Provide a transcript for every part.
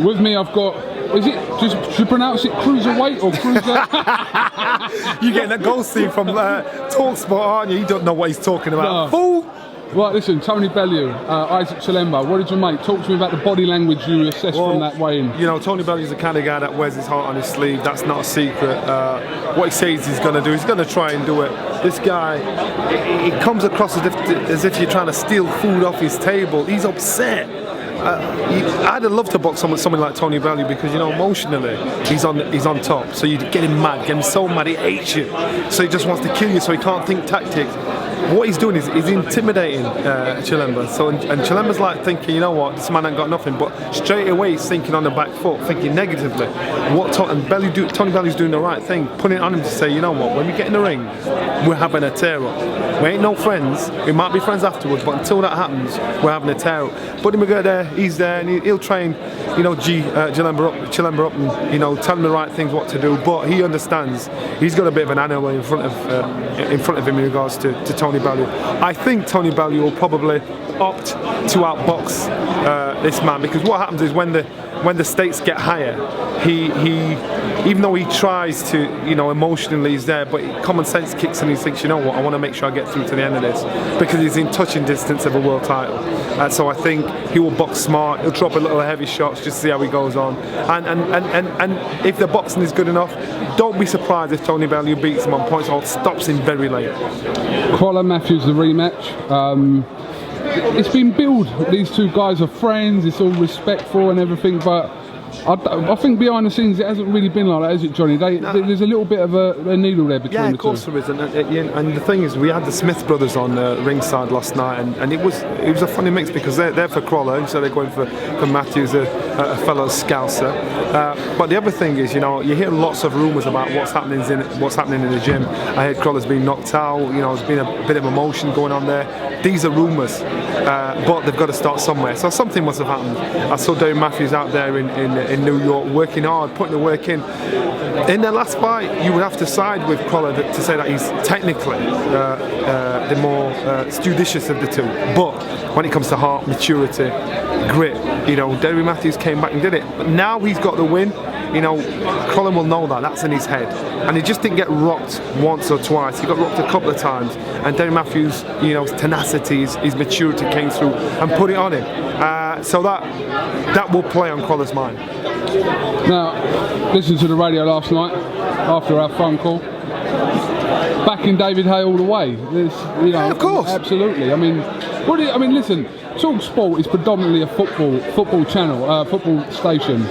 With me, I've got. Is it just to pronounce it cruiserweight or cruiser? You're getting that goal scene from TalkSPort, aren't you? You don't know what he's talking about. No. Fool! Right, listen, Tony BELLEW, Isaac CHILEMBA, what did you make? Talk to me about the body language you assessed from that weigh-in. You know, Tony BELLEW's the kind of guy that wears his heart on his sleeve. That's not a secret. What he says he's going to do, he's going to try and do it. This guy, he comes across as if you're trying to steal food off his table. He's upset. I'd have loved to box someone like Tony BELLEW because, you know, emotionally he's on top. So you get him mad, get him so mad he hates you. So he just wants to kill you, so he can't think tactics. What he's doing is he's intimidating CHILEMBA. So and CHILEMBA's like thinking, you know what, this man ain't got nothing. But straight away he's thinking on the back foot, thinking negatively. Tony BELLEW's doing the right thing, putting it on him to say, you know what, when we get in the ring, we're having a tear up. We ain't no friends. We might be friends afterwards, but until that happens, we're having a tear up. Put him there, he's there, and he'll try and, you know, CHILEMBA up, and, you know, tell him the right things what to do. But he understands. He's got a bit of an animal in front of him in regards to Tony BELLEW. I think Tony BELLEW will probably opt to outbox this man, because what happens is when the stakes get higher, he even though he tries to, you know, emotionally he's there, but common sense kicks in and he thinks, you know what, I want to make sure I get through to the end of this, because he's in touching distance of a world title. So I think he will box smart, he'll drop a little heavy shots just to see how he goes on, and if the boxing is good enough, don't be surprised if Tony BELLEW beats him on points or stops him very late. CROLLA Matthews, the rematch. It's been billed, these two guys are friends, it's all respectful and everything, but I think behind the scenes it hasn't really been like that, has it, Johnny? There's a little bit of a needle there between the two. Yeah, of course there is, and the thing is, we had the Smith brothers on ringside last night, and it was a funny mix, because they're for CROLLA, so they're going for Matthews, a fellow Scouser. But the other thing is, you know, you hear lots of rumours about what's happening in the gym. I heard CROLLA's been knocked out, you know, there's been a bit of emotion going on there. These are rumours, but they've got to start somewhere, so something must have happened. I saw David Matthews out there in New York working hard, putting the work in. In their last fight, you would have to side with CROLLA to say that he's technically the more judicious of the two. But when it comes to heart, maturity, grit, you know, David Matthews came back and did it. But now he's got the win. You know, CROLLA will know that's in his head. And he just didn't get rocked once or twice. He got rocked a couple of times. And David Matthews, you know, his tenacity, his maturity came through and put it on him. So that will play on CROLLA's mind. Now, listened to the radio last night after our phone call. Backing David Haye all the way. You know, yeah, of course. Absolutely. I mean, listen, TalkSport is predominantly a football channel, football station.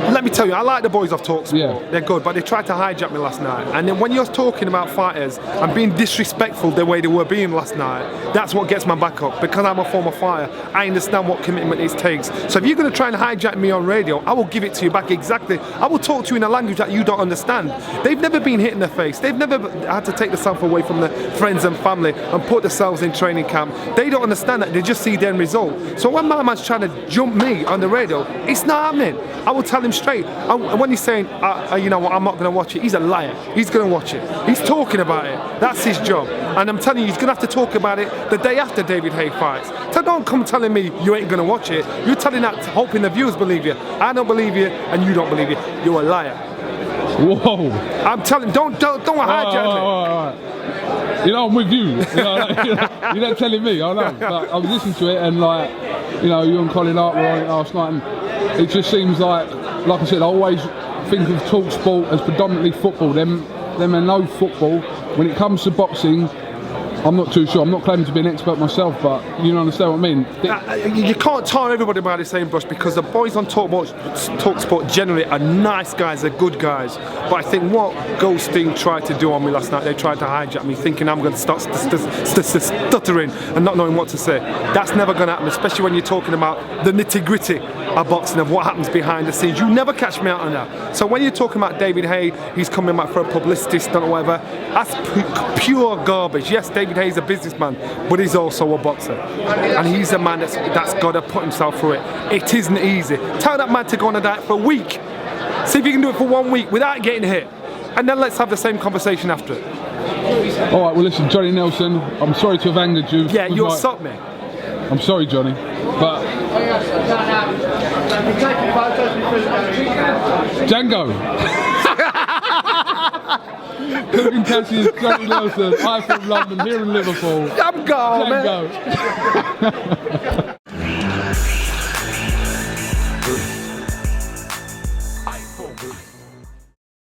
Let me tell you, I like the boys off TalkSport. Yeah. They're good, but they tried to hijack me last night. And then when you're talking about fighters and being disrespectful the way they were being last night, that's what gets my back up. Because I'm a former fighter, I understand what commitment it takes. So if you're going to try and hijack me on radio, I will give it to you back exactly. I will talk to you in a language that you don't understand. They've never been hit in the face. They've never had to take themselves away from their friends and family and put themselves in training camp. They don't understand that. They just see the end result. So when my man's trying to jump me on the radio, it's not happening. I will tell him straight. And when he's saying, you know what, I'm not going to watch it, he's a liar. He's going to watch it. He's talking about it. That's his job. And I'm telling you, he's going to have to talk about it the day after David Haye fights. So don't come telling me you ain't going to watch it. You're telling that, hoping the viewers believe you. I don't believe you, and you don't believe you. You're a liar. Whoa. I'm telling, don't hijack me. You know, I'm with you. You're not telling me, I know. Like, I was listening to it, and like, you know, you and Colin Hart were on it last night, and it just seems like I said, I always think of TalkSport as predominantly football. Them are no football. When it comes to boxing, I'm not too sure. I'm not claiming to be an expert myself, but you understand what I mean. You can't tar everybody by the same brush, because the boys on TalkSport generally are nice guys, they're good guys. But I think what Goldstein tried to do on me last night, they tried to hijack me, thinking I'm going to start stuttering and not knowing what to say. That's never going to happen, especially when you're talking about the nitty-gritty of boxing, of what happens behind the scenes. You never catch me out on that. So when you're talking about David Haye, he's coming back for a publicity stunt or whatever, that's pure garbage. Yes, David Haye's a businessman, but he's also a boxer. And he's a man that's got to put himself through it. It isn't easy. Tell that man to go on a diet for a week. See if you can do it for 1 week without getting hit. And then let's have the same conversation after it. All right, well listen, Johnny Nelson, I'm sorry to have angered you. Yeah, you upset me. I'm sorry, Johnny, but Django. KUGAN, CASSIUS, Johnny Nelson, I from London, here in Liverpool. I'm gone, man. Django.